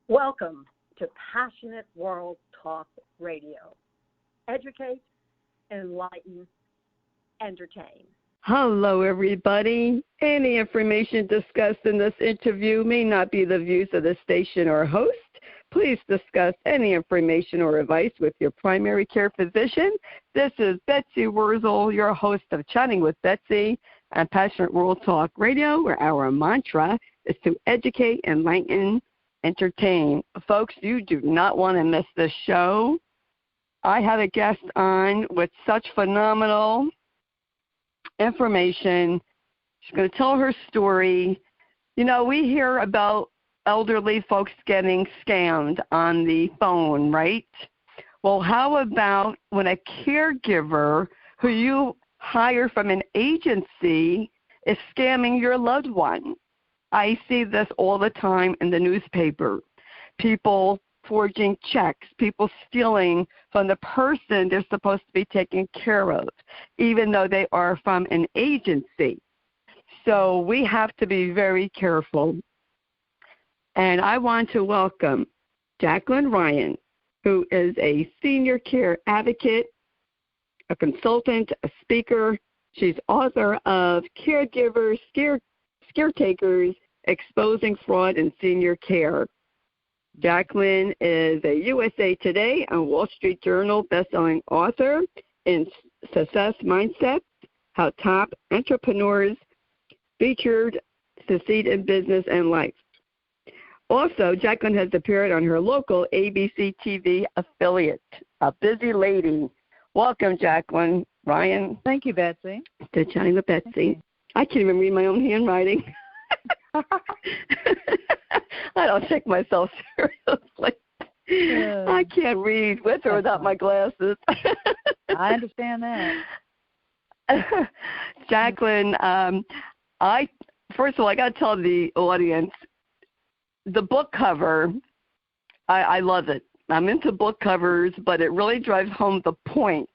Welcome to Passionate World Talk Radio. Educate, enlighten, entertain. Hello, everybody. Any information discussed in this interview may not be the views of the station or host. Please discuss any information or advice with your primary care physician. This is Betsy Wurzel, your host of Chatting with Betsy on Passionate World Talk Radio, where our mantra is to educate, enlighten, entertain. Folks, you do not want to miss this show. I have a guest on with such phenomenal information. She's going to tell her story. You know, we hear about elderly folks getting scammed on the phone, right? Well, how about when a caregiver who you hire from an agency is scamming your loved one? I see this all the time in the newspaper. People forging checks, people stealing from the person they're supposed to be taking care of, even though they are from an agency. So we have to be very careful. And I want to welcome Jacklyn Ryan, who is a senior care advocate, a consultant, a speaker. She's author of Caregivers, Scaretakers, Exposing Fraud in Senior Care. Jacklyn is a USA Today and Wall Street Journal bestselling author in Success Mindset, How Top Entrepreneurs Featured Succeed in Business and Life. Also, Jacklyn has appeared on her local ABC TV affiliate, a busy lady. Welcome, Jacklyn Ryan. Thank you, Betsy. To Chatting with Betsy. I can't even read my own handwriting. I don't take myself seriously. I can't read with or without my glasses. I understand that. Jacklyn, first of all, I got to tell the audience, the book cover, I love it. I'm into book covers, but it really drives home the point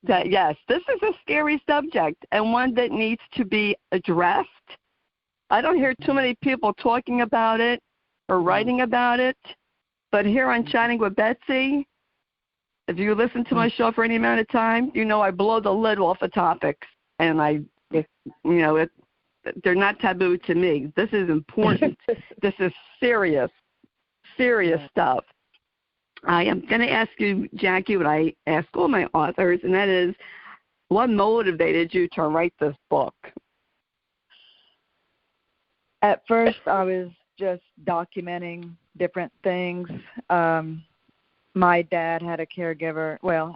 that, yes, this is a scary subject and one that needs to be addressed. I don't hear too many people talking about it or writing about it, but here on Chatting with Betsy, if you listen to my show for any amount of time, you know I blow the lid off of topics, and they're not taboo to me. This is important. This is serious stuff. I am going to ask you, Jackie, what I ask all my authors, and that is, what motivated you to write this book? At first, I was just documenting different things. My dad had a caregiver. Well,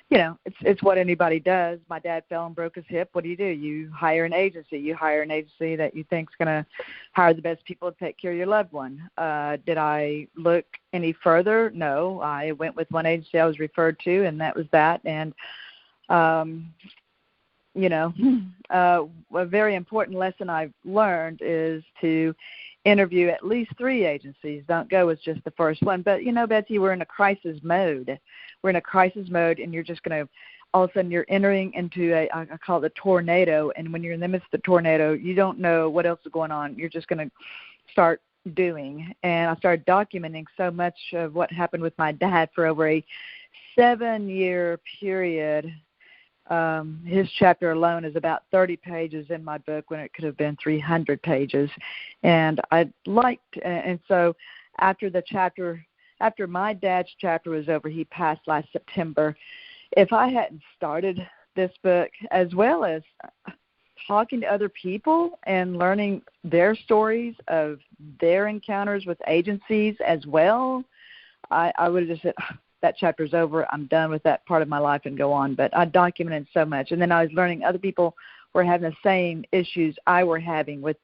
you know, it's what anybody does. My dad fell and broke his hip. What do? You hire an agency. You hire an agency that you think's going to hire the best people to take care of your loved one. Did I look any further? No. I went with one agency I was referred to, and that was that. And a very important lesson I've learned is to interview at least 3 agencies. Don't go with just the first one. But, you know, Betsy, we're in a crisis mode. We're in a crisis mode, and you're just going to, all of a sudden you're entering into I call it a tornado, and when you're in the midst of the tornado, you don't know what else is going on. You're just going to start doing. And I started documenting so much of what happened with my dad for over a 7-year period. His chapter alone is about 30 pages in my book when it could have been 300 pages. And so after my dad's chapter was over, he passed last September. If I hadn't started this book, as well as talking to other people and learning their stories of their encounters with agencies as well, I would have just said, that chapter's over, I'm done with that part of my life and go on. But I documented so much. And then I was learning other people were having the same issues I were having with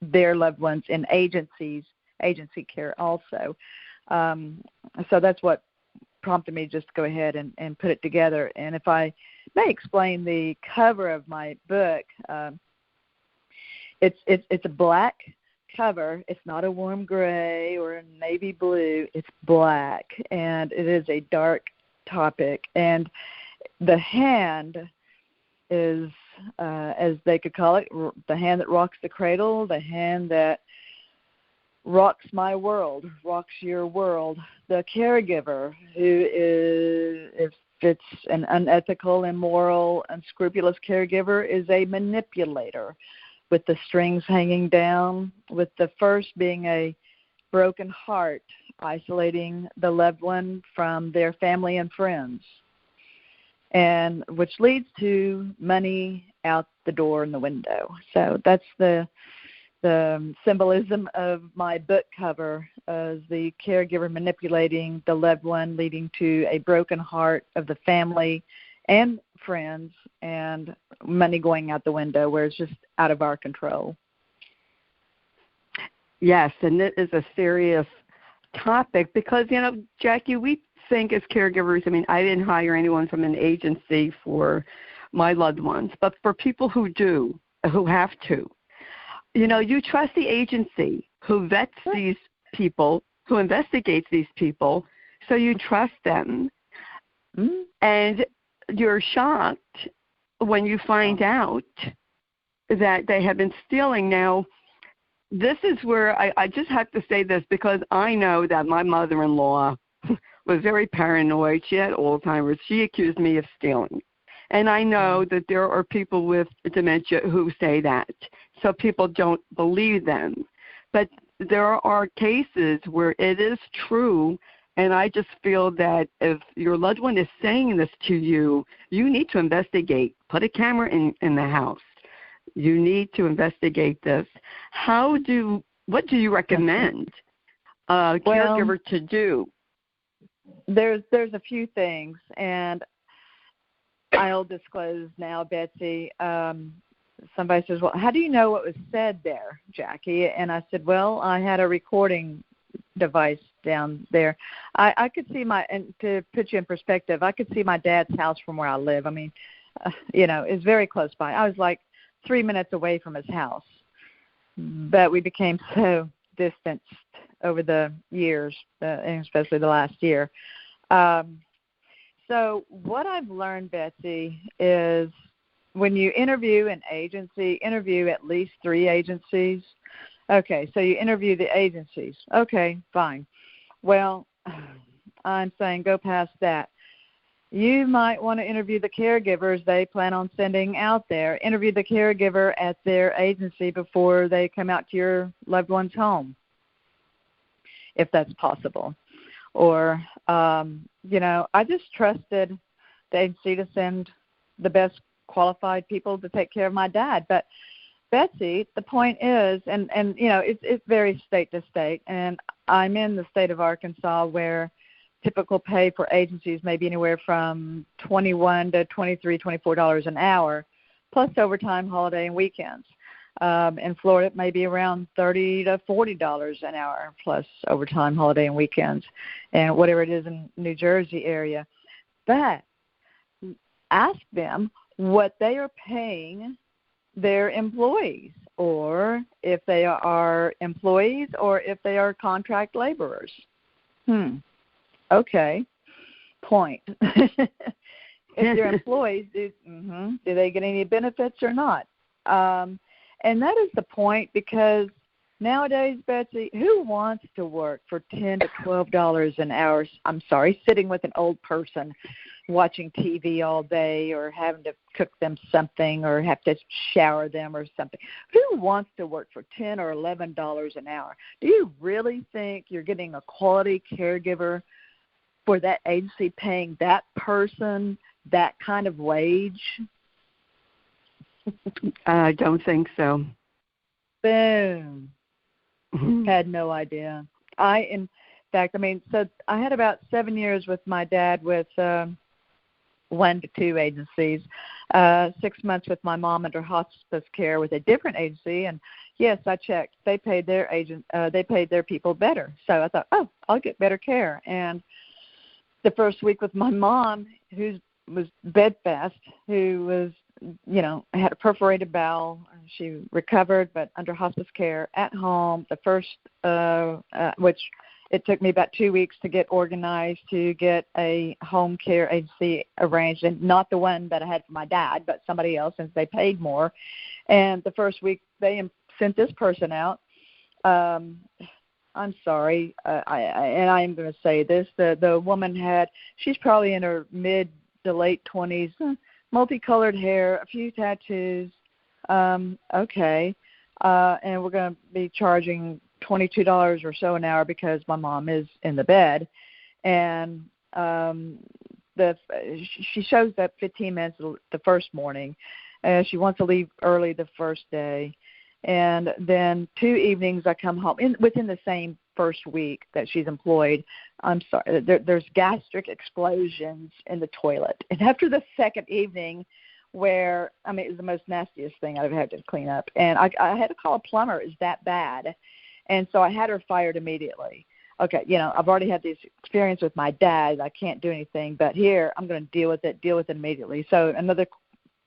their loved ones in agency care also. So that's what prompted me just to go ahead and put it together. And if I may explain the cover of my book, it's a black cover. It's not a warm gray or a navy blue. It's black, and it is a dark topic. And the hand is, as they could call it, the hand that rocks the cradle, the hand that rocks my world, rocks your world. The caregiver, who is, if it's an unethical, immoral, unscrupulous caregiver, is a manipulator with the strings hanging down, with the first being a broken heart, isolating the loved one from their family and friends, and which leads to money out the door and the window. So that's the symbolism of my book cover, as the caregiver manipulating the loved one, leading to a broken heart of the family and friends, and money going out the window where it's just out of our control. Yes, and it is a serious topic because, Jackie, we think as caregivers, I didn't hire anyone from an agency for my loved ones, but for people who do, who have to, you trust the agency who vets these people, who investigates these people, so you trust them. Mm-hmm. And you're shocked when you find out that they have been stealing. Now, this is where I just have to say this because I know that my mother-in-law was very paranoid. She had Alzheimer's. She accused me of stealing. And I know that there are people with dementia who say that, so people don't believe them. But there are cases where it is true, and I just feel that if your loved one is saying this to you, you need to investigate. Put a camera in the house. You need to investigate this. What do you recommend a caregiver to do? There's a few things, and I'll disclose now, Betsy. Somebody says, well, how do you know what was said there, Jackie? And I said, well, I had a recording device down there. I could see and to put you in perspective, I could see my dad's house from where I live. It's very close by. I was like 3 minutes away from his house, but we became so distanced over the years, especially the last year. So what I've learned, Betsy, is when you interview an agency, interview at least 3 agencies. Okay, so you interview the agencies. Okay, fine. Well, I'm saying go past that. You might want to interview the caregivers they plan on sending out there. Interview the caregiver at their agency before they come out to your loved one's home, if that's possible. Or, I just trusted the agency to send the best qualified people to take care of my dad. But, Betsy, the point is, and it varies state to state, and I'm in the state of Arkansas where typical pay for agencies may be anywhere from $21 to $23, $24 an hour, plus overtime, holiday, and weekends. In Florida, it may be around $30 to $40 an hour, plus overtime, holiday, and weekends, and whatever it is in New Jersey area. But ask them what they are paying their employees, or if they are employees, or if they are contract laborers. Okay, point. If they're employees, do they get any benefits or not? And that is the point, because nowadays, Betsy, who wants to work for $10 to $12 an hour? I'm sorry, sitting with an old person watching TV all day, or having to cook them something, or have to shower them or something. Who wants to work for $10 or $11 an hour? Do you really think you're getting a quality caregiver for that agency paying that person that kind of wage? I don't think so. Boom. Had no idea. In fact, so I had about 7 years with my dad with 1 to 2 agencies, 6 months with my mom under hospice care with a different agency, and yes, I checked. They paid their they paid their people better. So I thought, I'll get better care. And the first week with my mom, who was bedfast, who was, had a perforated bowel. She recovered, but under hospice care at home. The first, which it took me about 2 weeks to get organized, to get a home care agency arranged, and not the one that I had for my dad, but somebody else, since they paid more. And the first week they sent this person out. I'm sorry, and I am going to say this: the woman she's probably in her mid to late 20s, multicolored hair, a few tattoos. Okay, and we're going to be charging $22 or so an hour because my mom is in the bed, and she shows up 15 minutes the first morning. She wants to leave early the first day. And then 2 evenings I come home within the same first week that she's employed. I'm sorry, there's gastric explosions in the toilet. And after the second evening, it was the most nastiest thing I've had to clean up. And I had to call a plumber. It was that bad. And so I had her fired immediately. Okay, I've already had this experience with my dad. I can't do anything. But here, I'm going to deal with it immediately. So another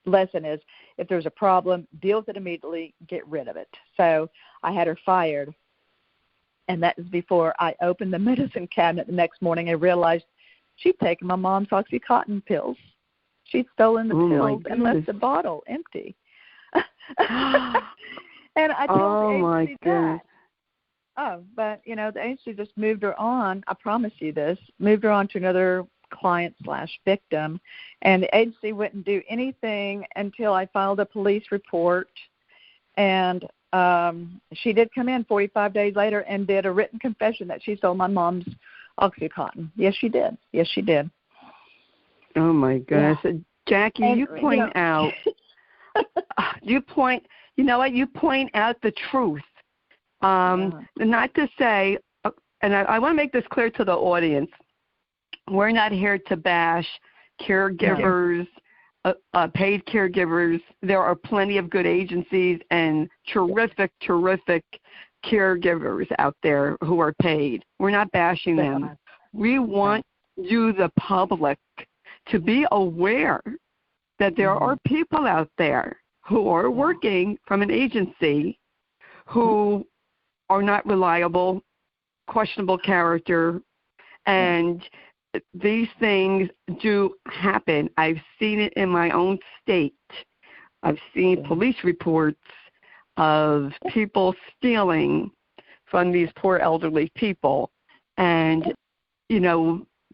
lesson is, if there's a problem, deal with it immediately, get rid of it. So I had her fired, and that was before I opened the medicine cabinet the next morning and realized she'd taken my mom's OxyContin pills. She'd stolen the pills and left the bottle empty. And I told the agency that. Oh, but, the agency just moved her on. I promise you this, moved her on to another client/victim, and the agency wouldn't do anything until I filed a police report. And she did come in 45 days later and did a written confession that she stole my mom's OxyContin. Yes, she did. Oh my goodness, yeah. Jackie, and, you point out. You point out the truth. Not to say, and I want to make this clear to the audience. We're not here to bash caregivers, paid caregivers. There are plenty of good agencies and terrific caregivers out there who are paid. We're not bashing them. We want you, the public, to be aware that there are people out there who are working from an agency who are not reliable, questionable character, and these things do happen. I've seen it in my own state. I've seen police reports of people stealing from these poor elderly people. And,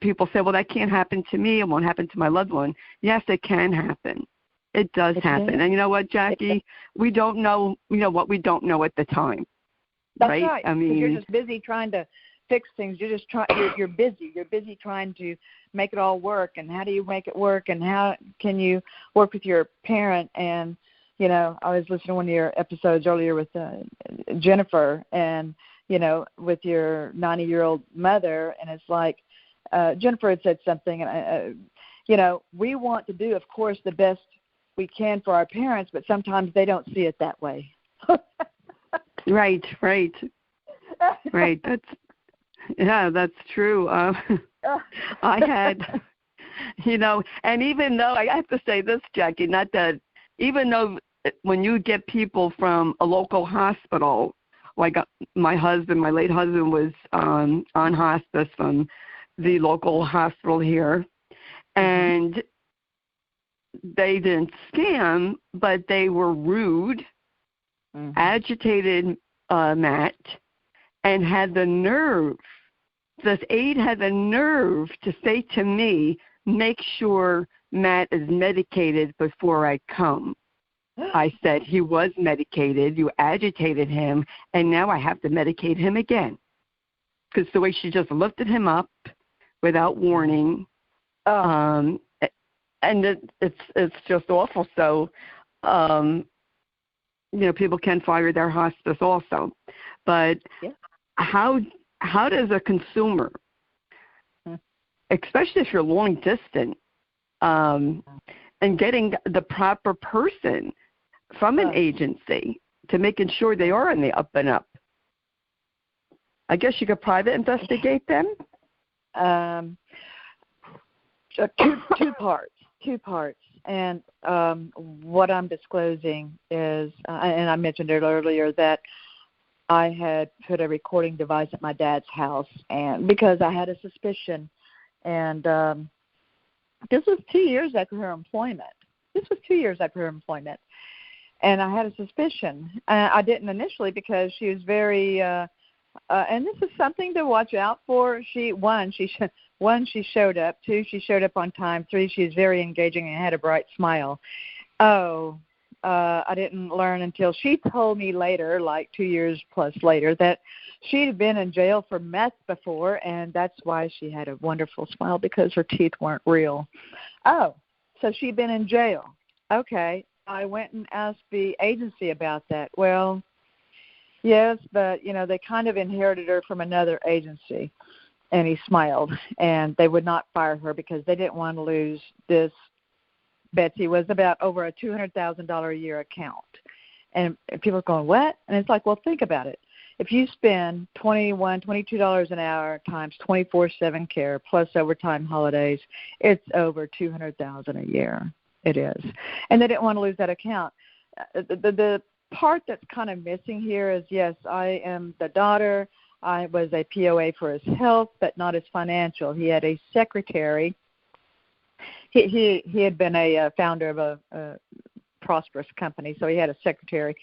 people say, well, that can't happen to me. It won't happen to my loved one. Yes, it can happen. It does happen. And you know what, Jackie? We don't know, what we don't know at the time. That's right. I mean, you're just busy trying to fix things. You're just you're busy. You're busy trying to make it all work. And how do you make it work? And how can you work with your parent? And I was listening to one of your episodes earlier with Jennifer, and with your 90-year-old mother, and it's like Jennifer had said something, and we want to do, of course, the best we can for our parents, but sometimes they don't see it that way. Right. That's true. I had, and even though I have to say this, Jackie, not that, even though when you get people from a local hospital, like my late husband was on hospice from the local hospital here, and they didn't scam, but they were rude, agitated Matt, and had the nerve, this aide had the nerve to say to me, make sure Matt is medicated before I come. I said, he was medicated, you agitated him, and now I have to medicate him again. Because the way she just lifted him up without warning, and it's just awful. So, people can fire their hospice also. But how does a consumer, especially if you're long distance, and getting the proper person from an agency to making sure they are in the up and up? I guess you could private investigate them? Two parts. And what I'm disclosing is, and I mentioned it earlier, that I had put a recording device at my dad's house, and because I had a suspicion. And this was 2 years after her employment. And I had a suspicion. I didn't initially because she was very And this is something to watch out for. She showed up. 2, she showed up on time. 3, she's very engaging and had a bright smile. I didn't learn until she told me later, like 2 years plus later, that she had been in jail for meth before, and that's why she had a wonderful smile, because her teeth weren't real. Oh, so she'd been in jail. Okay. I went and asked the agency about that. Well, yes, but, they kind of inherited her from another agency. And he smiled, and they would not fire her because they didn't want to lose this. Betsy was about over a $200,000 a year account. And people are going, what? And it's like, well, think about it. If you spend $21, $22 an hour times 24/7 care plus overtime holidays, it's over $200,000 a year. It is. And they didn't want to lose that account. The part that's kind of missing here is, yes, I am the daughter. I was a POA for his health, but not his financial. He had a secretary. He had been a founder of a prosperous company, so he had a secretary.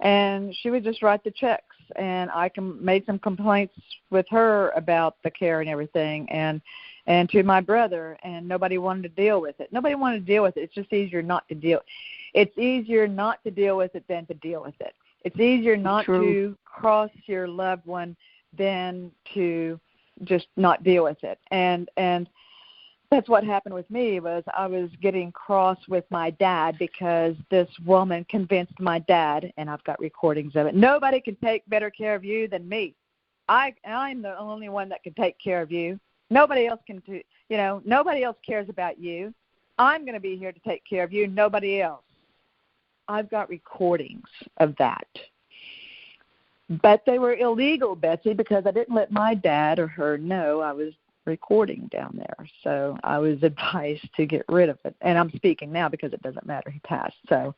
And she would just write the checks, and I made some complaints with her about the care and everything, and to my brother, and nobody wanted to deal with it. Nobody wanted to deal with it. It's just easier not to deal. It's easier not to deal with it than to deal with it. It's easier not to cross your loved one than to just not deal with it. And that's what happened with me. Was I was getting cross with my dad because this woman convinced my dad, and I've got recordings of it, nobody can take better care of you than me. I'm the only one that can take care of you. Nobody else can do, nobody else cares about you. I'm going to be here to take care of you, nobody else. I've got recordings of that. But they were illegal, Betsy, because I didn't let my dad or her know I was recording down there. So I was advised to get rid of it. And I'm speaking now because it doesn't matter. He passed. So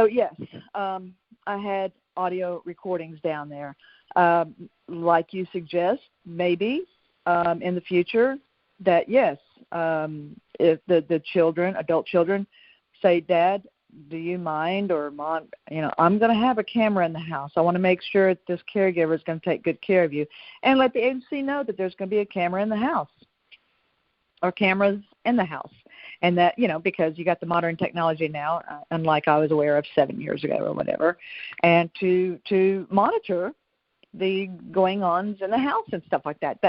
yes, I had audio recordings down there. Like you suggest, maybe in the future that, yes, if the children, adult children, say, Dad, do you mind, or Mom, I'm going to have a camera in the house. I want to make sure that this caregiver is going to take good care of you. And let the agency know that there's going to be a camera in the house or cameras in the house. And that, because you got the modern technology now, unlike I was aware of 7 years ago or whatever, and to monitor the going-ons in the house and stuff like that.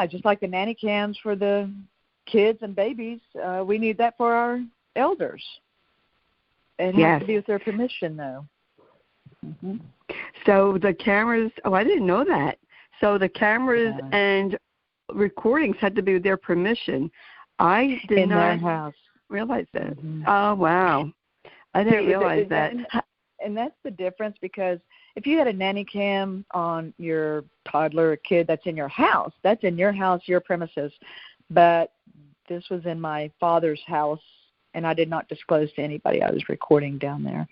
Just like the nanny cams for the kids and babies, we need that for our elders. It has to be with their permission, though. Mm-hmm. So the cameras, I didn't know that. So the cameras and recordings had to be with their permission. I did not realize that. Mm-hmm. Oh, wow. I didn't realize that. And that's the difference, because if you had a nanny cam on your toddler or kid that's in your house, your premises. But this was in my father's house, and I did not disclose to anybody I was recording down there.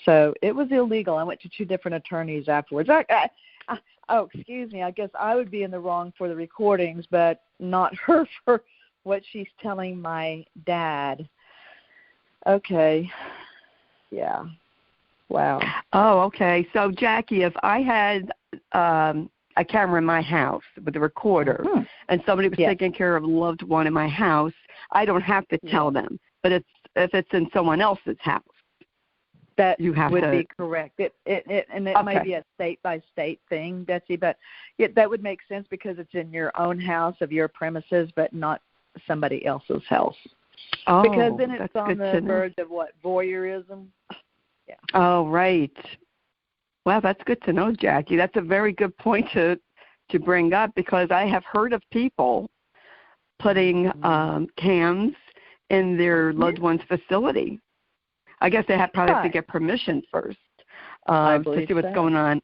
So it was illegal. I went to 2 different attorneys afterwards. Excuse me. I guess I would be in the wrong for the recordings, but not her for what she's telling my dad. Okay. Yeah. Wow. Oh, okay. So, Jackie, if I had a camera in my house with a recorder and somebody was taking care of a loved one in my house, I don't have to tell them. But if it's in someone else's house, that you have would to be correct. It may be a state-by-state thing, Betsy, but that would make sense because it's in your own house of your premises, but not somebody else's house. Oh, because then it's on the verge of voyeurism. Yeah. Oh, right. Well, that's good to know, Jackie. That's a very good point to bring up, because I have heard of people putting cams in their loved one's facility. I guess they probably have to get permission first to see what's going on.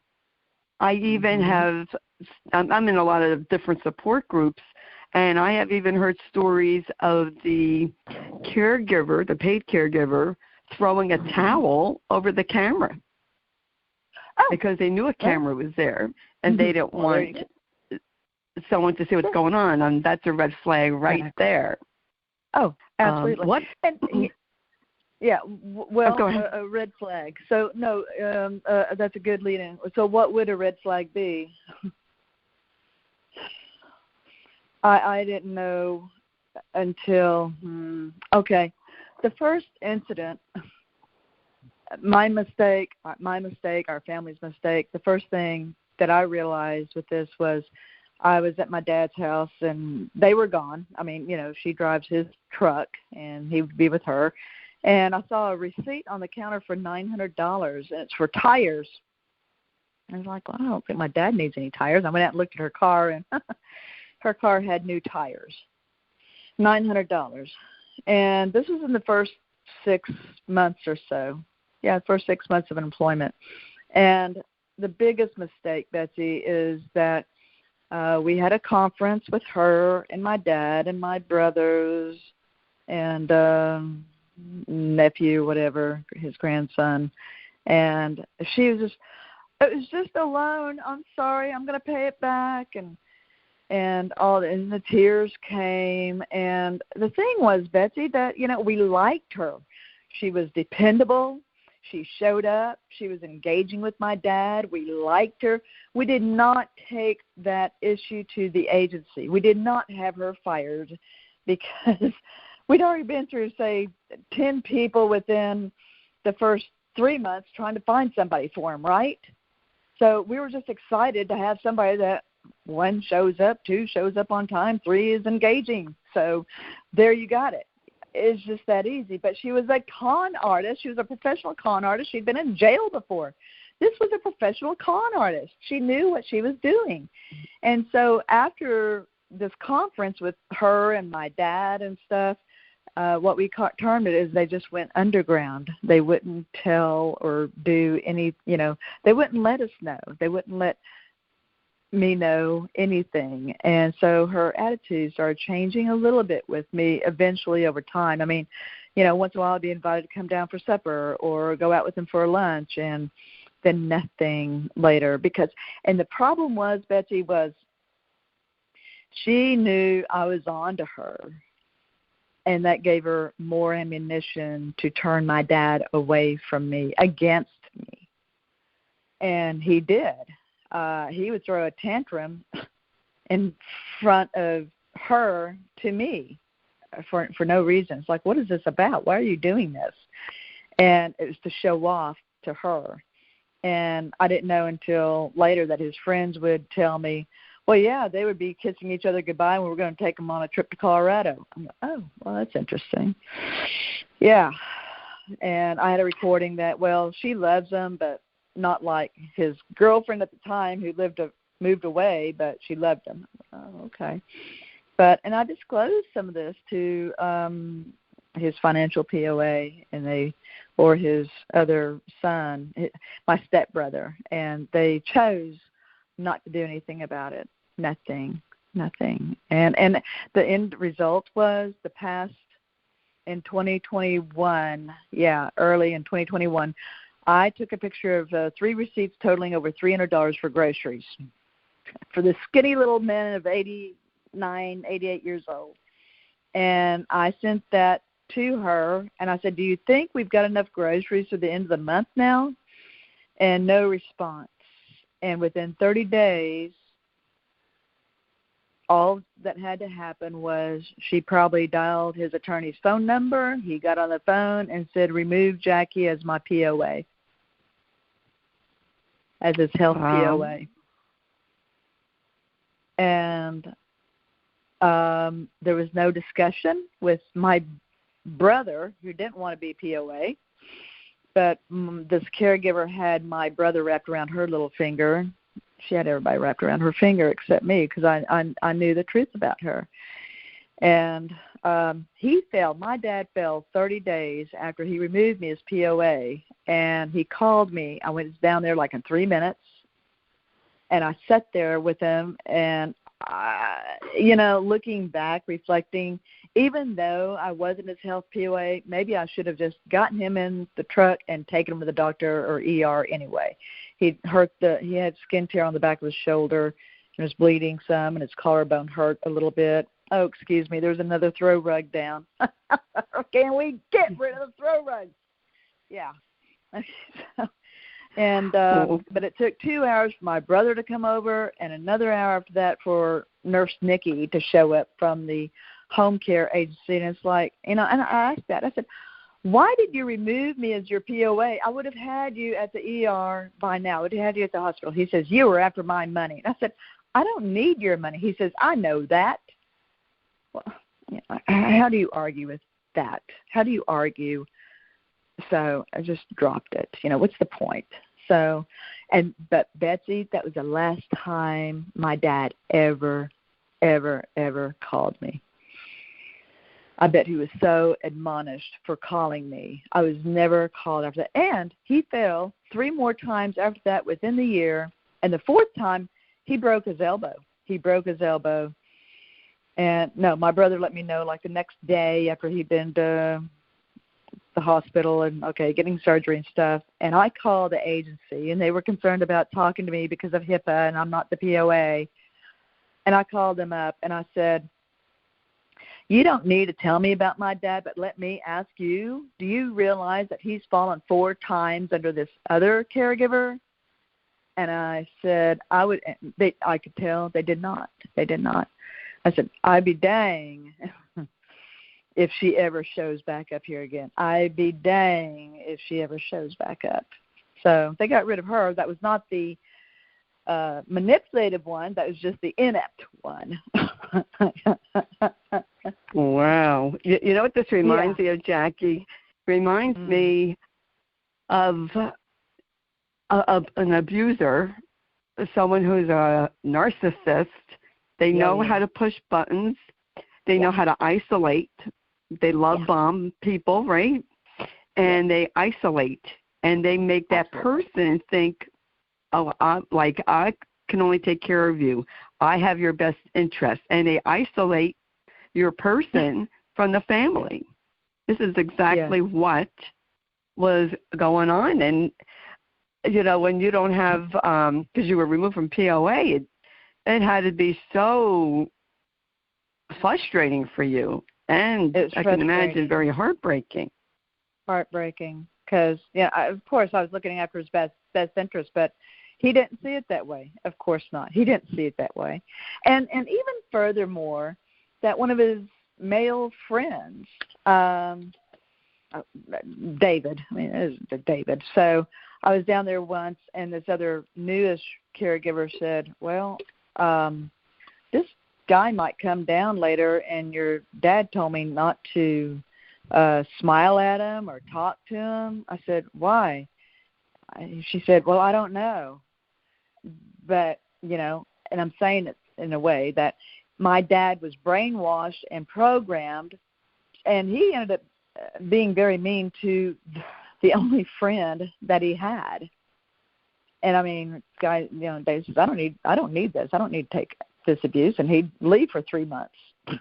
I even I'm in a lot of different support groups, and I have even heard stories of the caregiver, the paid caregiver, throwing a towel over the camera because they knew a camera was there, and they didn't want someone to see what's going on, and that's a red flag right there. Oh, absolutely. Yeah, well, go ahead. a red flag. So, no, that's a good lead-in. So what would a red flag be? I didn't know until, okay, the first incident, my mistake, our family's mistake, the first thing that I realized with this was I was at my dad's house, and they were gone. I mean, she drives his truck, and he would be with her. And I saw a receipt on the counter for $900, and it's for tires. I was like, well, I don't think my dad needs any tires. I went out and looked at her car, and her car had new tires. $900. And this was in the first 6 months or so. Yeah, first 6 months of employment. And the biggest mistake, Betsy, is that we had a conference with her and my dad and my brothers and nephew, whatever, his grandson. And she was just, it was just a loan. I'm sorry, I'm going to pay it back. And the tears came. And the thing was, Betsy, that, we liked her. She was dependable. She showed up. She was engaging with my dad. We liked her. We did not take that issue to the agency. We did not have her fired because we'd already been through, say, 10 people within the first 3 months trying to find somebody for him, right? So we were just excited to have somebody that, 1, shows up, 2, shows up on time, 3, is engaging. So there you got it. It's just that easy. But she was a con artist. She was a professional con artist. She'd been in jail before. This was a professional con artist. She knew what she was doing. And so after this conference with her and my dad and stuff, what we termed it is they just went underground. They wouldn't tell or do any, they wouldn't let us know. They wouldn't let me know anything. And so her attitude started changing a little bit with me eventually over time. I mean, once in a while I'd be invited to come down for supper or go out with them for lunch, and then nothing later. And the problem was, Betsy, was she knew I was on to her, and that gave her more ammunition to turn my dad away from me, against me. And he did. He would throw a tantrum in front of her to me for no reason. It's like, what is this about? Why are you doing this? And it was to show off to her. And I didn't know until later that his friends would tell me, well, yeah, they would be kissing each other goodbye, and we were going to take them on a trip to Colorado. I'm like, oh, well, that's interesting. Yeah. And I had a recording that, well, she loves him, but not like his girlfriend at the time who moved away, but she loved him. Oh, okay. And I disclosed some of this to his financial POA or his other son, my stepbrother, and they chose not to do anything about it. Nothing. And the end result was the past in 2021, early in 2021, I took a picture of 3 receipts totaling over $300 for groceries for this skinny little man of 89, 88 years old. And I sent that to her, and I said, do you think we've got enough groceries to the end of the month now? And no response. And within 30 days, all that had to happen was she probably dialed his attorney's phone number. He got on the phone and said, remove Jackie as my POA. As his health POA. And there was no discussion with my brother, who didn't want to be POA, but this caregiver had my brother wrapped around her little finger. She had everybody wrapped around her finger except me, because I knew the truth about her. And my dad fell 30 days after he removed me as POA, and he called me. I went down there like in 3 minutes, and I sat there with him, and, looking back, reflecting, even though I wasn't his health POA, maybe I should have just gotten him in the truck and taken him to the doctor or ER anyway. He had skin tear on the back of his shoulder, and was bleeding some, and his collarbone hurt a little bit. oh, excuse me, there's another throw rug down. Can we get rid of the throw rug? Yeah. And but it took 2 hours for my brother to come over and another hour after that for Nurse Nikki to show up from the home care agency. And it's like, and I asked that. I said, why did you remove me as your POA? I would have had you at the ER by now. I would have had you at the hospital. He says, you were after my money. And I said, I don't need your money. He says, I know that. Well, how do you argue with that? How do you argue? So I just dropped it. What's the point? So, but Betsy, that was the last time my dad ever called me. I bet he was so admonished for calling me. I was never called after that. And he fell 3 more times after that within the year. And the 4th time, he broke his elbow. And, no, my brother let me know, like, the next day after he'd been to the hospital and, getting surgery and stuff. And I called the agency, and they were concerned about talking to me because of HIPAA, and I'm not the POA. And I called them up, and I said, you don't need to tell me about my dad, but let me ask you, do you realize that he's fallen 4 times under this other caregiver? And I said, I could tell they did not. I said, I'd be dang if she ever shows back up here again. I'd be dang if she ever shows back up. So they got rid of her. That was not the manipulative one. That was just the inept one. Wow. You know what this reminds me of, Jackie? Reminds me of an abuser, someone who's a narcissist. They know how to push buttons. They know how to isolate. They love bomb people, right? And they isolate. And they make that person think, oh, I can only take care of you. I have your best interest. And they isolate your person from the family. This is exactly what was going on. And, when you don't have, because you were removed from POA, it had to be so frustrating for you. And I can imagine very heartbreaking. Because, of course, I was looking after his best interest, but he didn't see it that way. Of course not. He didn't see it that way. And even furthermore, that one of his male friends, David. It was David. So I was down there once, and this other newish caregiver said, well, this guy might come down later, and your dad told me not to smile at him or talk to him. I said, why? She said, well, I don't know. But, and I'm saying it in a way that my dad was brainwashed and programmed, and he ended up being very mean to the only friend that he had. And I mean, guy, Dave says, I don't need this. I don't need to take this abuse. And he'd leave for 3 months, and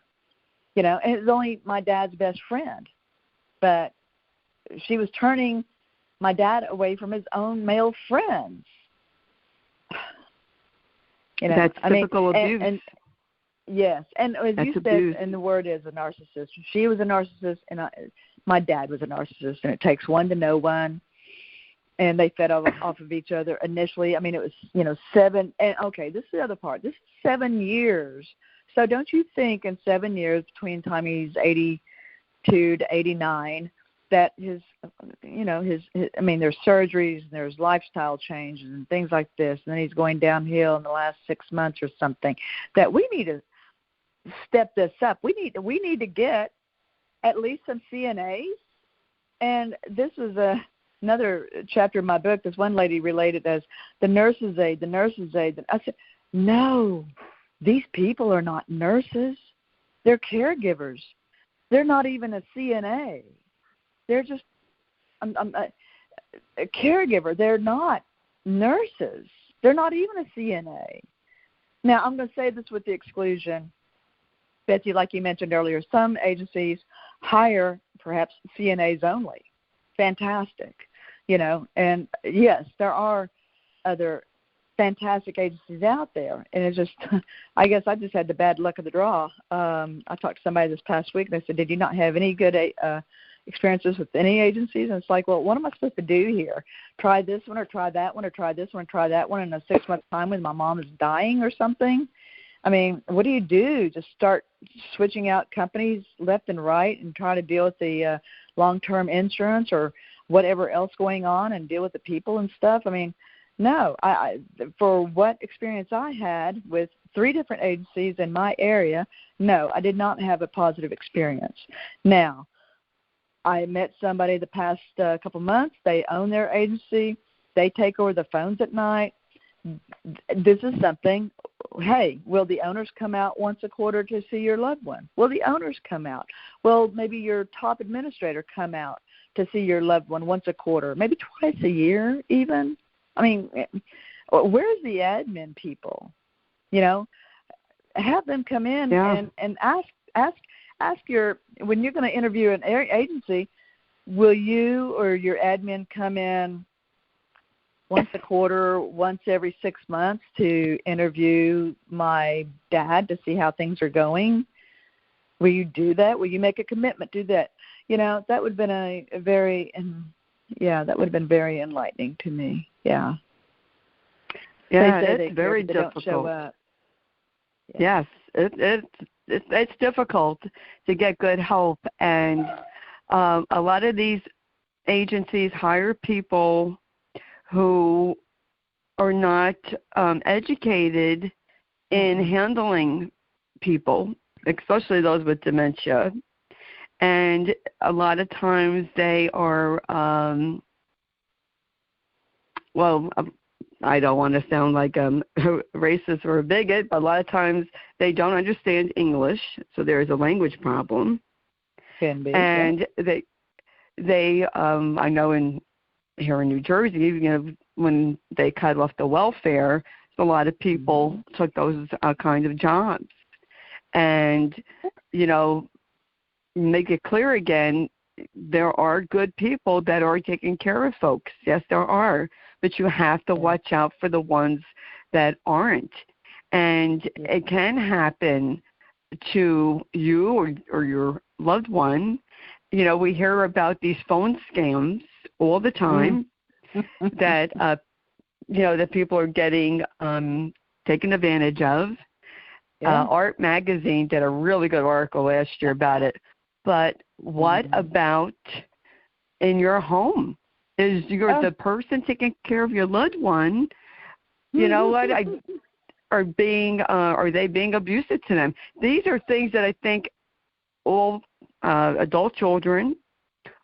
it was only my dad's best friend. But she was turning my dad away from his own male friends. That's typical abuse. And yes, and as That's you abuse. said, and the word is a narcissist. She was a narcissist, and my dad was a narcissist, and it takes one to know one. And they fed off of each other initially. I mean, it was 7. And okay, this is the other part. This is 7 years. So don't you think in 7 years between the time he's 82 to 89 that his I mean, there's surgeries and there's lifestyle changes and things like this, and then he's going downhill in the last 6 months or something, that we need to step this up. We need to get at least some CNAs. And this is another chapter in my book. This one lady related as the nurse's aide. I said, no, these people are not nurses. They're caregivers. They're not even a CNA. They're just a caregiver. They're not nurses. They're not even a CNA. Now, I'm going to say this with the exclusion. Betsy, like you mentioned earlier, some agencies hire perhaps CNAs only. Fantastic. And yes, there are other fantastic agencies out there, and it's just, I guess I just had the bad luck of the draw. I talked to somebody this past week, and they said, did you not have any good experiences with any agencies? And it's like, well, what am I supposed to do here? Try this one or try that one or try this one or try that one in a 6-month time when my mom is dying or something? I mean, what do you do? Just start switching out companies left and right and try to deal with the long-term insurance or whatever else going on and deal with the people and stuff? I mean, no. I for what experience I had with 3 different agencies in my area, no, I did not have a positive experience. Now, I met somebody the past couple months. They own their agency. They take over the phones at night. This is something, hey, will the owners come out once a quarter to see your loved one? Will the owners come out? Will maybe your top administrator come out to see your loved one once a quarter, maybe twice a year even? I mean, where's the admin people? You know, have them come in and ask your, when you're going to interview an agency, will you or your admin come in once a quarter, once every 6 months to interview my dad to see how things are going? Will you do that? Will you make a commitment to do that? You know, that would have been that would have been very enlightening to me. Yeah. Yeah, it's very difficult. Don't show up. Yeah. Yes, it's difficult to get good help, and a lot of these agencies hire people who are not educated in handling people, especially those with dementia. And a lot of times they are, I don't want to sound like racist or a bigot, but a lot of times they don't understand English, so there is a language problem. Can be. And they I know here in New Jersey, you know, when they cut off the welfare, a lot of people took those kind of jobs. And, you know, make it clear again, there are good people that are taking care of folks. Yes, there are. But you have to watch out for the ones that aren't. And it can happen to you or your loved one. You know, we hear about these phone scams all the time that, you know, that people are getting taken advantage of. Art Magazine did a really good article last year about it. But what about in your home? Is you're the person taking care of your loved one? You know what? Are they being abusive to them? These are things that I think all adult children,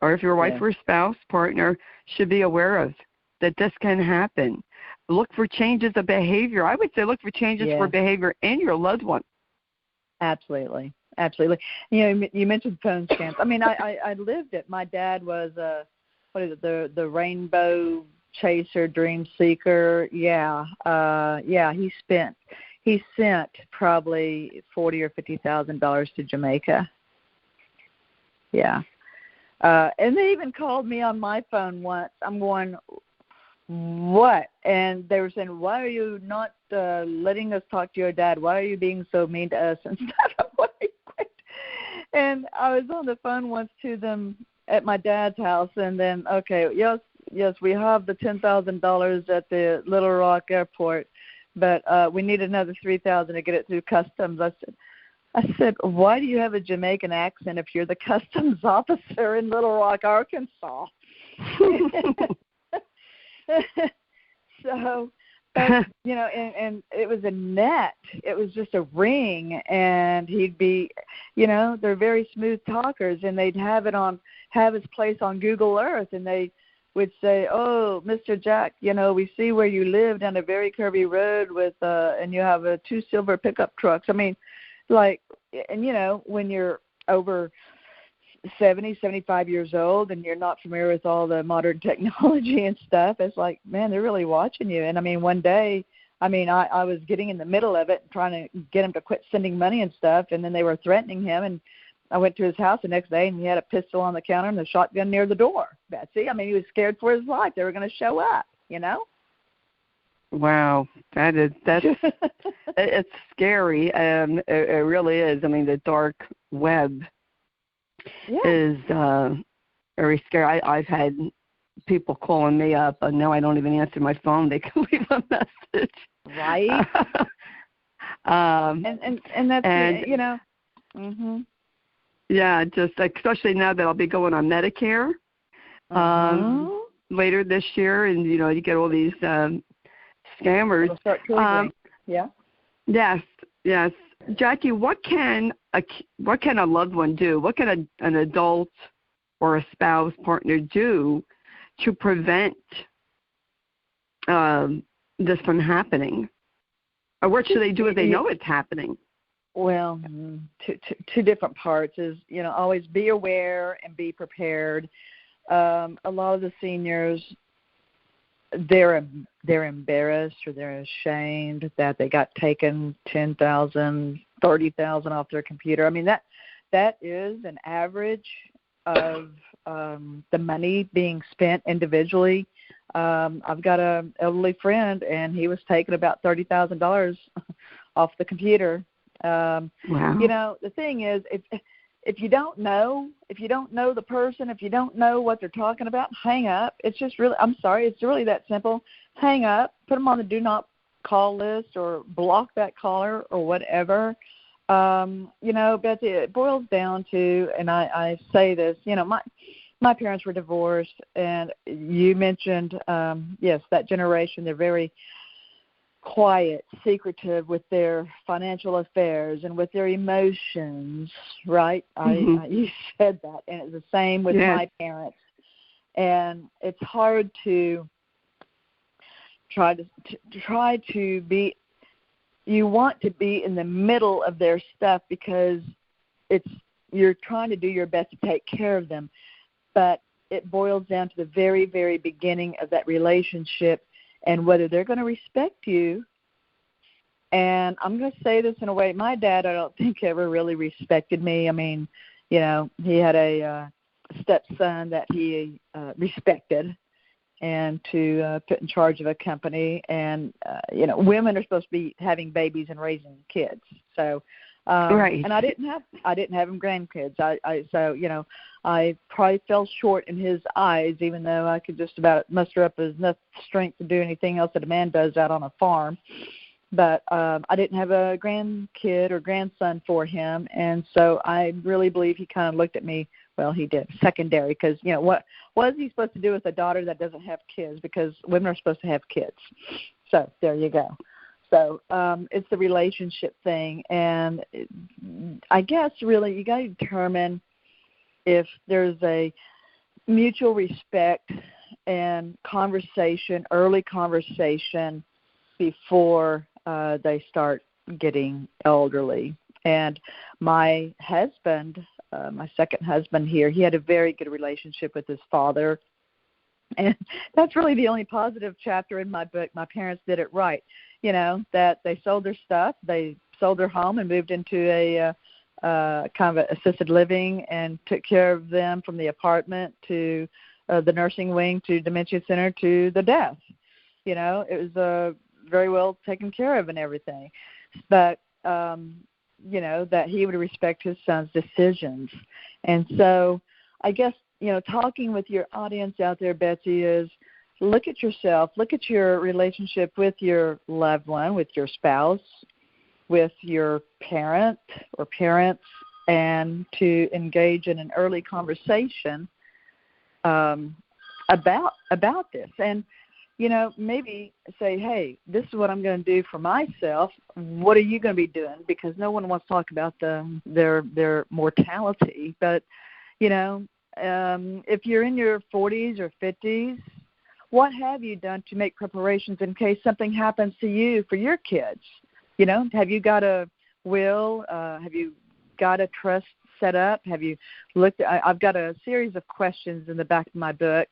or if you're a wife or a spouse, partner, should be aware of, that this can happen. Look for changes of behavior. I would say look for changes for behavior in your loved one. Absolutely. Absolutely. You know, you mentioned phone scams. I mean, I lived it. My dad was the Rainbow Chaser, Dream Seeker. He sent probably $40,000 or $50,000 to Jamaica. Yeah. And they even called me on my phone once. I'm going, what? And they were saying, why are you not letting us talk to your dad? Why are you being so mean to us and stuff? And I was on the phone once to them at my dad's house, and then, yes, we have the $10,000 at the Little Rock Airport, but we need another $3,000 to get it through customs. I said, why do you have a Jamaican accent if you're the customs officer in Little Rock, Arkansas? So, but, you know, and it was a net. It was just a ring, and he'd be, you know, they're very smooth talkers, and they'd have his place on Google Earth, and they would say, oh, Mr. Jack, you know, we see where you live down a very curvy road with, and you have 2 silver pickup trucks. I mean, like, and, you know, when you're over 70, 75 years old and you're not familiar with all the modern technology and stuff, it's like, man, they're really watching you. And, I mean, one day, I was getting in the middle of it, trying to get him to quit sending money and stuff, and then they were threatening him, and I went to his house the next day, and he had a pistol on the counter and a shotgun near the door, Betsy. I mean, he was scared for his life. They were going to show up, you know? Wow, that's it's scary. It really is. I mean, the dark web is very scary. I've had people calling me up, and now I don't even answer my phone. They can leave a message. Right. And that's you know. Mhm. Yeah, just especially now that I'll be going on Medicare later this year, and you get all these scammers. It'll start triggering. Yeah. Yes. Jackie, what can a loved one do? What can an adult or a spouse partner do to prevent this from happening? Or what should they do if they know it's happening? Well, two different parts is, always be aware and be prepared. A lot of the seniors, they're embarrassed or they're ashamed that they got taken $10,000, $30,000 off their computer. I mean, that is an average of the money being spent individually. I've got an elderly friend, and he was taking about $30,000 off the computer. Wow. The thing is, if you don't know the person, if you don't know what they're talking about, hang up. It's just really, I'm sorry, it's really that simple. Hang up, put them on the do not call list or block that caller or whatever. Betsy, it boils down to, and I say this, my parents were divorced, and you mentioned, yes, that generation, they're very quiet, secretive with their financial affairs and with their emotions, right? You said that, and it's the same with my parents. And it's hard to try to be. You want to be in the middle of their stuff because you're trying to do your best to take care of them, but it boils down to the very, very beginning of that relationship and whether they're going to respect you. And I'm going to say this in a way, my dad, I don't think ever really respected me. I mean, he had a stepson that he respected and to put in charge of a company. And, women are supposed to be having babies and raising kids. So, right. And I didn't have them grandkids. I probably fell short in his eyes, even though I could just about muster up enough strength to do anything else that a man does out on a farm. But I didn't have a grandkid or grandson for him, and so I really believe he kind of looked at me, well, he did, secondary, because, what is he supposed to do with a daughter that doesn't have kids? Because women are supposed to have kids. So there you go. So it's the relationship thing, and I guess really you got to determine if there's a mutual respect and conversation, early conversation before they start getting elderly. And my husband, my second husband here, he had a very good relationship with his father. And that's really the only positive chapter in my book. My parents did it right. That they sold their stuff, they sold their home and moved into a kind of an assisted living and took care of them from the apartment to the nursing wing to dementia center to the death. It was very well taken care of and everything. But, that he would respect his son's decisions. And so I guess, talking with your audience out there, Betsy, is look at yourself, look at your relationship with your loved one, with your spouse, with your parent or parents, and to engage in an early conversation about this. And, maybe say, hey, this is what I'm going to do for myself. What are you going to be doing? Because no one wants to talk about their mortality. But, if you're in your 40s or 50s, what have you done to make preparations in case something happens to you for your kids? Have you got a will? Have you got a trust set up? Have you looked at, I've got a series of questions in the back of my book.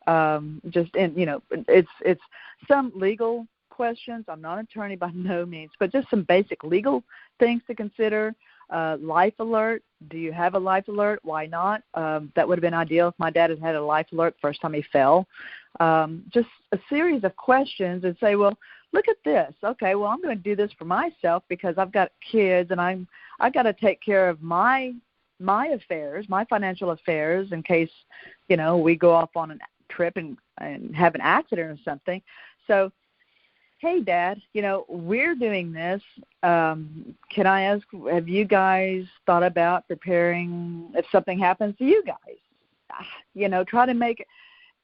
It's some legal questions. I'm not an attorney by no means, but just some basic legal things to consider. Life alert. Do you have a life alert? Why not? That would have been ideal if my dad had a life alert the first time he fell. Just a series of questions and say, well, look at this. Okay, well, I'm going to do this for myself because I've got kids, and I got to take care of my affairs, my financial affairs, in case, we go off on a trip and have an accident or something. So, hey, Dad, we're doing this. Can I ask, have you guys thought about preparing if something happens to you guys? Try to make it.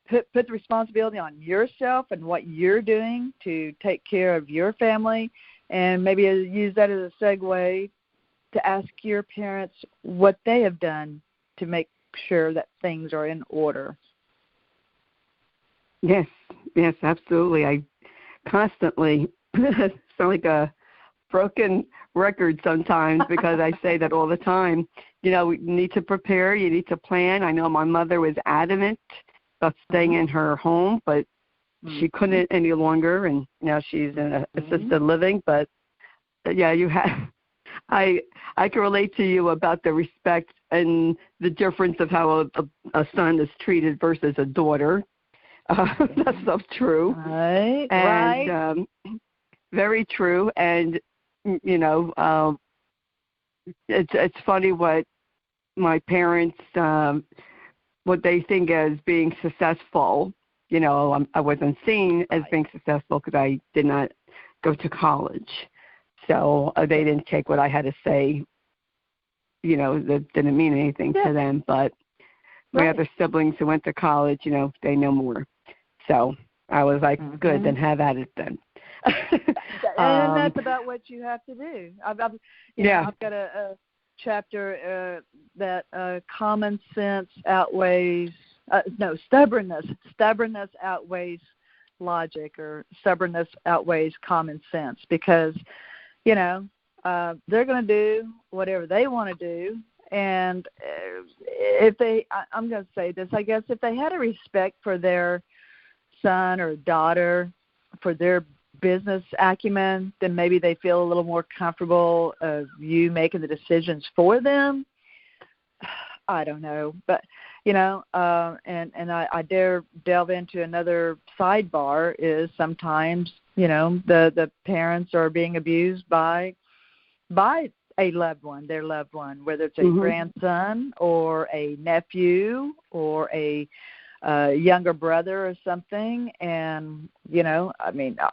Put the responsibility on yourself and what you're doing to take care of your family, and maybe use that as a segue to ask your parents what they have done to make sure that things are in order. Yes, absolutely. I constantly sound like a broken record sometimes because I say that all the time. You need to prepare, you need to plan. I know my mother was adamant about staying in her home, but she couldn't any longer, and now she's in assisted living. But yeah, you have. I can relate to you about the respect and the difference of how a son is treated versus a daughter. That's so true. Right. And very true. And it's funny what my parents. What they think as being successful. I wasn't seen as being successful because I did not go to college. So they didn't take what I had to say, that didn't mean anything to them. But my other siblings who went to college, they know more. So I was like, good, then have at it then. And that's about what you have to do. I've got a chapter that common sense outweighs stubbornness. Stubbornness outweighs logic, or stubbornness outweighs common sense, because they're going to do whatever they want to do. And I'm going to say this, I guess, if they had a respect for their son or daughter, for their business acumen, then maybe they feel a little more comfortable of you making the decisions for them. I don't know, but and I dare delve into another sidebar is sometimes the parents are being abused by a loved one, their loved one, whether it's a grandson or a nephew or a younger brother or something. And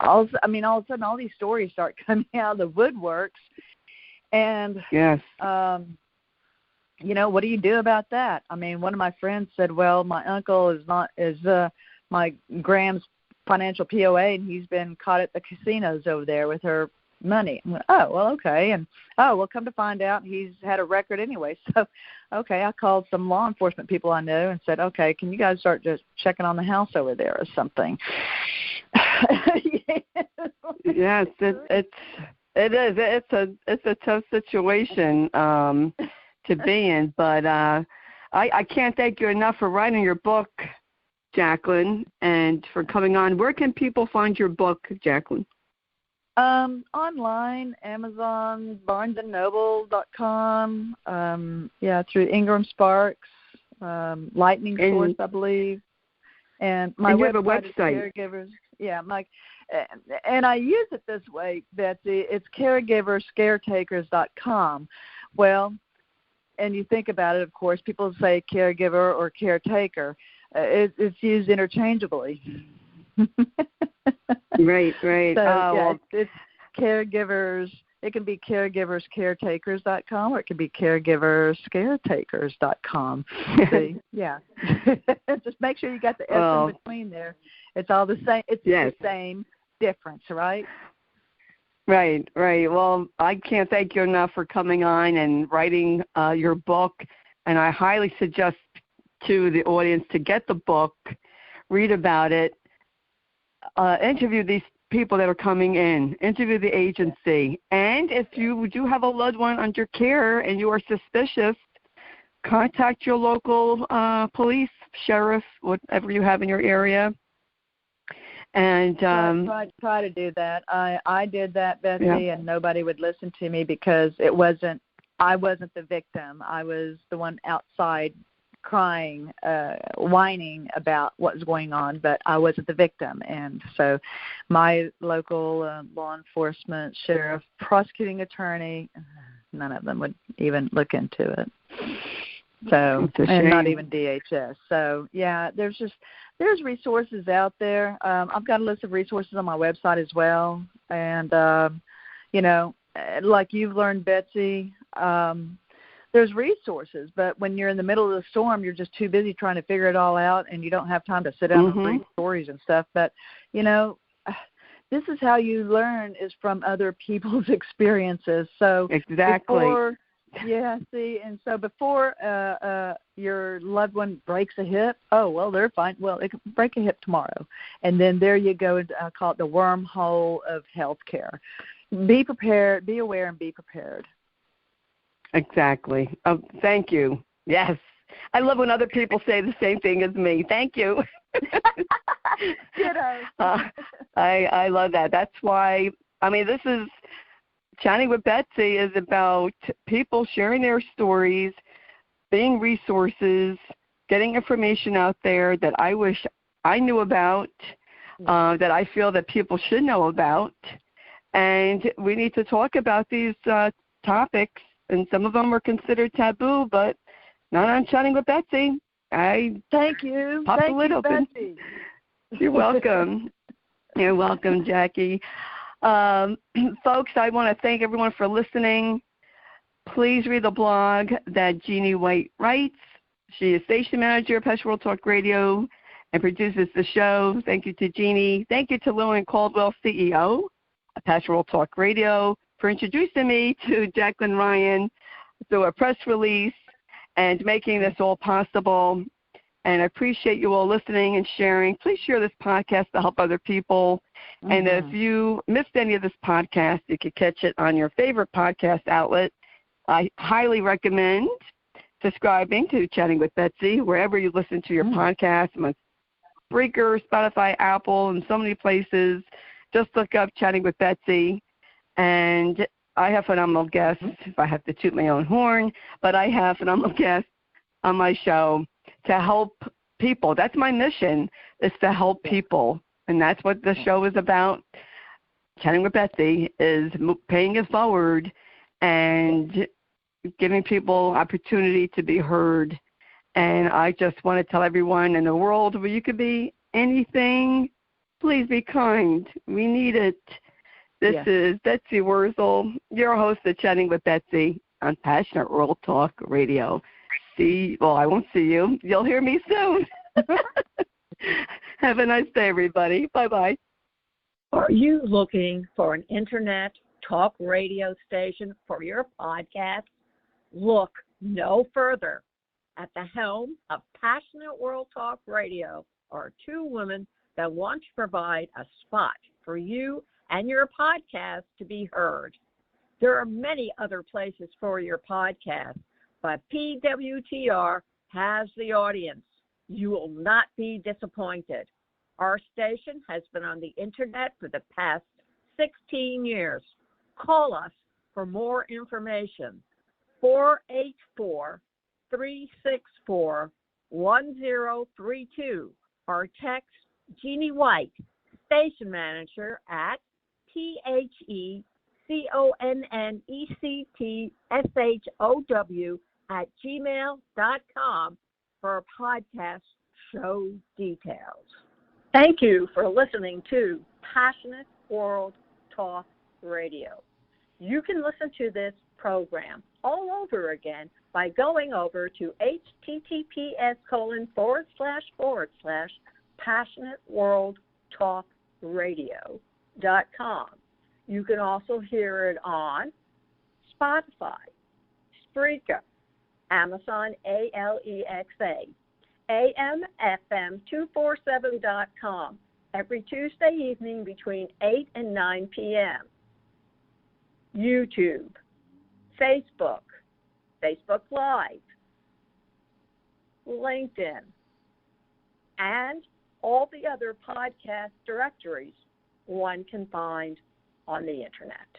all of a sudden all these stories start coming out of the woodworks. And yes, what do you do about that? One of my friends said, well, my uncle is my Graham's financial POA, and he's been caught at the casinos over there with her money. I went, oh, well, okay. And come to find out, he's had a record anyway. So, okay, I called some law enforcement people I know and said, okay, can you guys start just checking on the house over there or something? Yes, it is. It's a tough situation to be in, but I can't thank you enough for writing your book, Jacklyn, and for coming on. Where can people find your book, Jacklyn? Online, Amazon, BarnesandNoble.com, through Ingram Sparks, Lightning Source, I believe, and my website is Caregivers. Yeah, and I use it this way, Betsy. It's caretakers.com. Well, and you think about it, of course, people say caregiver or caretaker. It's used interchangeably. Right. So, it's caregivers. It can be caregiverscaretakers.com, or it can be caregiverscaretakers.com. See? Yeah. Just make sure you got the S in between there. It's all the same. It's the same difference, right? Right. Well, I can't thank you enough for coming on and writing your book, and I highly suggest to the audience to get the book, read about it, interview these people that are coming in, interview the agency, and if you do have a loved one under care and you are suspicious, contact your local police, sheriff, whatever you have in your area. And try to do that. I did that, Betsy, and nobody would listen to me because I wasn't the victim. I was the one outside crying, whining about what was going on, but I wasn't the victim. And so my local law enforcement, sheriff, prosecuting attorney, none of them would even look into it. So, and not even DHS. So, yeah, there's resources out there. I've got a list of resources on my website as well. And, like you've learned, Betsy, there's resources. But when you're in the middle of the storm, you're just too busy trying to figure it all out, and you don't have time to sit down and read stories and stuff. But, this is how you learn, is from other people's experiences. So exactly. Before your loved one breaks a hip, they're fine. Well, it can break a hip tomorrow. And then there you go. I call it the wormhole of healthcare. Be prepared, be aware, and be prepared. Exactly. Oh, thank you. Yes. I love when other people say the same thing as me. Thank you. I love that. That's why, this is Chatting with Betsy is about people sharing their stories, being resources, getting information out there that I wish I knew about, that I feel that people should know about. And we need to talk about these topics, and some of them are considered taboo, but not on Chatting with Betsy. Thank you. Pop the lid open. Betsy. You're welcome. You're welcome, Jackie. Folks, I want to thank everyone for listening. Please read the blog that Jeannie White writes. She is station manager of Passion World Talk Radio and produces the show. Thank you to Jeannie. Thank you to Lillian Caldwell, CEO of Passion World Talk Radio, for introducing me to Jacklyn Ryan through a press release and making this all possible. And I appreciate you all listening and sharing. Please share this podcast to help other people. And if you missed any of this podcast, you can catch it on your favorite podcast outlet. I highly recommend subscribing to Chatting with Betsy, wherever you listen to your podcast. I'm on Breaker, Spotify, Apple, and so many places. Just look up Chatting with Betsy. And I have phenomenal guests, if I have to toot my own horn, but I have phenomenal guests on my show to help people. That's my mission, is to help people. And that's what the show is about. Chatting with Betsy is paying it forward and giving people opportunity to be heard. And I just want to tell everyone, in a world where you could be anything, please be kind. We need it. This is Betsy Wurzel, your host of Chatting with Betsy on Passionate World Talk Radio. I won't see you. You'll hear me soon. Have a nice day, everybody. Bye-bye. Are you looking for an internet talk radio station for your podcast? Look no further. At the helm of Passionate World Talk Radio are two women that want to provide a spot for you and your podcast to be heard. There are many other places for your podcast, but PWTR has the audience. You will not be disappointed. Our station has been on the internet for the past 16 years. Call us for more information. 484-364-1032 or text Jeannie White, station manager, at THECONNECTSHOW@gmail.com for podcast show details. Thank you for listening to Passionate World Talk Radio. You can listen to this program all over again by going over to https://passionateworldtalkradio.com. You can also hear it on Spotify, Spreaker, Amazon Alexa, AMFM247.com every Tuesday evening between 8 and 9 p.m. YouTube, Facebook Live, LinkedIn, and all the other podcast directories one can find on the internet.